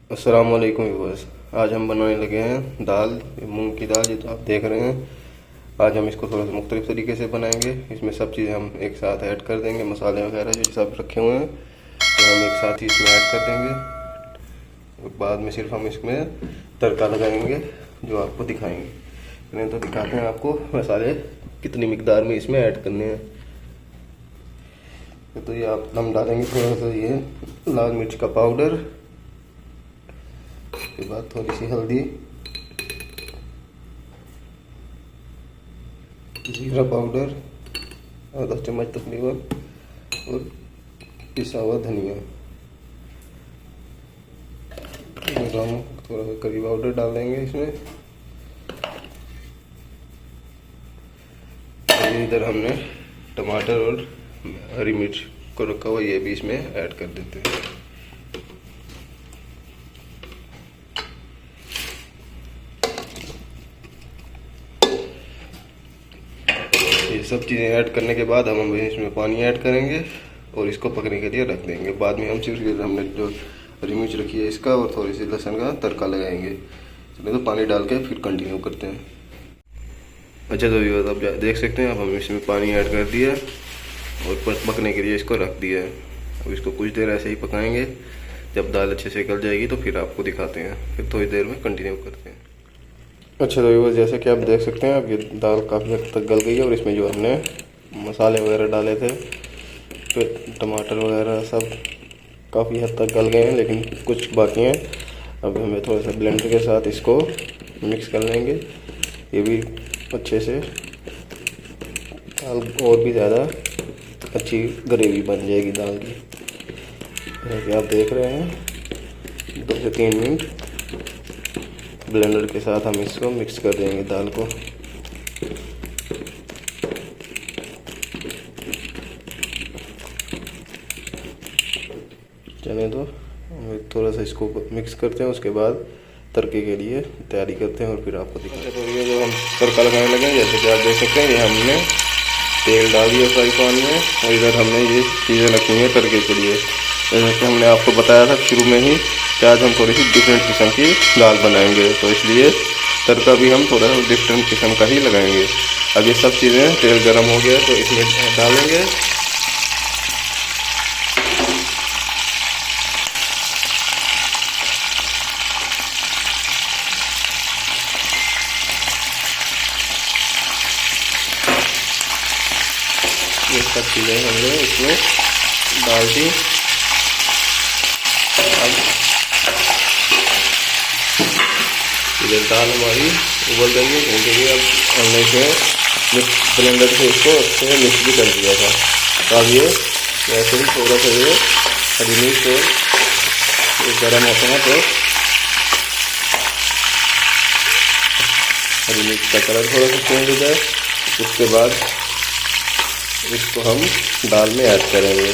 अस्सलाम वालेकुम व्यूअर्स। आज हम बनाने लगे हैं दाल, मूंग की दाल। ये तो आप देख रहे हैं। आज हम इसको थोड़ा सा मुख्तलिफ तरीके से बनाएंगे। इसमें सब चीज़ें हम एक साथ ऐड कर देंगे, मसाले वगैरह जो सब रखे हुए हैं तो हम एक साथ ही इसमें ऐड कर देंगे। और बाद में सिर्फ हम इसमें तड़का लगाएंगे जो आपको दिखाएंगे। नहीं तो दिखाते हैं आपको मसाले कितनी मिकदार में इसमें ऐड करने हैं। तो ये हम डालेंगे थोड़ा सा ये लाल मिर्च का पाउडर, उसके बाद थोड़ी सी हल्दी, जीरा पाउडर आधा चम्मच तकरीबन, और पिसा हुआ धनिया। हम थोड़ा सा करी पाउडर डाल देंगे इसमें। इधर हमने टमाटर और हरी मिर्च को रखा हुआ, ये भी इसमें ऐड कर देते हैं। ये सब चीज़ें ऐड करने के बाद हम इसमें पानी ऐड करेंगे और इसको पकने के लिए रख देंगे। बाद में हम सिर्फ हमने जो हरी मिर्च रखी है इसका और थोड़ी सी लहसुन का तड़का लगाएंगे। चलिए तो पानी डाल के फिर कंटिन्यू करते हैं। अच्छा तो व्यूअर्स आप देख सकते हैं, अब हम इसमें पानी ऐड कर दिया और पकने के लिए इसको रख दिया है। अब इसको कुछ देर ऐसे ही पकाएंगे। जब दाल अच्छे से गल जाएगी तो फिर आपको दिखाते हैं, फिर थोड़ी देर में कंटिन्यू करते हैं। अच्छा तो व्यूअर्स जैसे कि आप देख सकते हैं, अब ये दाल काफ़ी हद तक गल गई है और इसमें जो हमने मसाले वगैरह डाले थे, तो टमाटर वगैरह सब काफ़ी हद तक गल गए हैं, लेकिन कुछ बाकी हैं। अब हमें थोड़ा सा ब्लेंडर के साथ इसको मिक्स कर लेंगे। ये भी अच्छे से दाल और भी ज़्यादा अच्छी ग्रेवी बन जाएगी दाल की। जैसे आप देख रहे हैं 2 से 3 मिनट ब्लेंडर के साथ हम इसको मिक्स कर देंगे दाल को। चलें तो हम थोड़ा सा इसको मिक्स करते हैं, उसके बाद तड़के के लिए तैयारी करते हैं और फिर आपको दिखाते हैं। तो ये जो हम तड़का लगाने लगे, जैसे कि आप देख सकते हैं, ये हमने तेल डाल दिया फ्राई पैन में और इधर हमने ये चीज़ें रखी हैं तड़के के लिए। जैसे कि हमने आपको बताया था शुरू में ही कि आज हम थोड़ी सी डिफरेंट किस्म की दाल बनाएंगे, तो इसलिए तड़का भी हम थोड़ा डिफरेंट किस्म का ही लगाएंगे। अब ये सब चीज़ें तेल गर्म हो गया तो इसमें डालेंगे। ये सब चीज़ें हमने इसमें डाल दी। अब इधर दाल हमारी उबल रही है, क्योंकि अब हमने इसमें ब्लेंडर से इसको अच्छे से मिक्स भी कर दिया था। तो अब ये वैसे ही थोड़ा सा ये हरी मिर्च और गर्म होता है तो हरी मिर्च का कलर थोड़ा सा चेंज हो जाए, उसके बाद इसको हम दाल में ऐड करेंगे।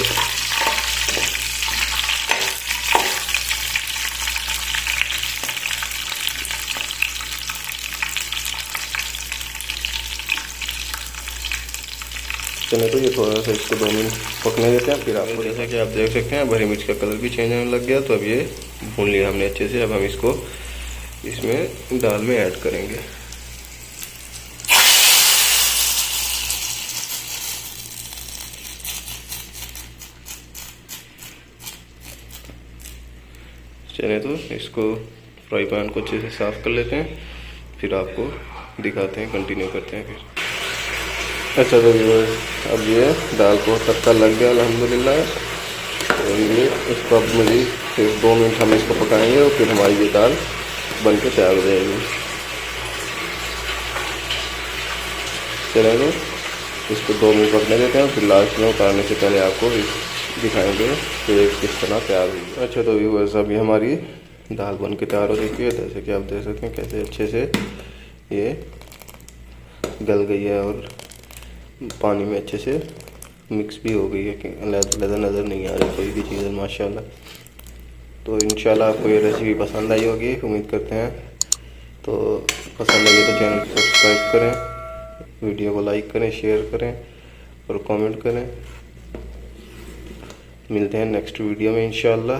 चलिए तो ये थोड़ा सा इसको 2 मिनट पकने देते हैं, फिर आपको जैसा कि आप देख सकते हैं हरी मिर्च का कलर भी चेंज होने लग गया। तो अब ये भून लिया हमने अच्छे से। अब हम इसको इसमें दाल में ऐड करेंगे। चलिए तो इसको फ्राई पैन को अच्छे से साफ़ कर लेते हैं, फिर आपको दिखाते हैं, कंटिन्यू करते हैं फिर। अच्छा तो व्यूअर्स अब ये दाल को तड़का लग गया अल्हम्दुलिल्लाह। और ये इसको अब मुझे फिर 2 मिनट हम इसको पकाएंगे और फिर हमारी ये दाल बन के तैयार हो जाएगी। चलिए तो इसको 2 मिनट पकने देते हैं, फिर लास्ट में उतारने से पहले आपको दिखाएंगे कि किस तरह तैयार हुई। अच्छा तो व्यूअर्स अब ये हमारी दाल बन के तैयार हो चुकी है। जैसे कि आप देख सकते हैं कैसे अच्छे से ये गल गई है और पानी में अच्छे से मिक्स भी हो गई है कि अलग नज़र नहीं आ रही कोई भी चीज़ माशाल्लाह। तो इंशाल्लाह आपको ये रेसिपी पसंद आई होगी, उम्मीद करते हैं। तो पसंद लगे तो चैनल को सब्सक्राइब करें, वीडियो को लाइक करें, शेयर करें और कमेंट करें। मिलते हैं नेक्स्ट वीडियो में इंशाल्लाह।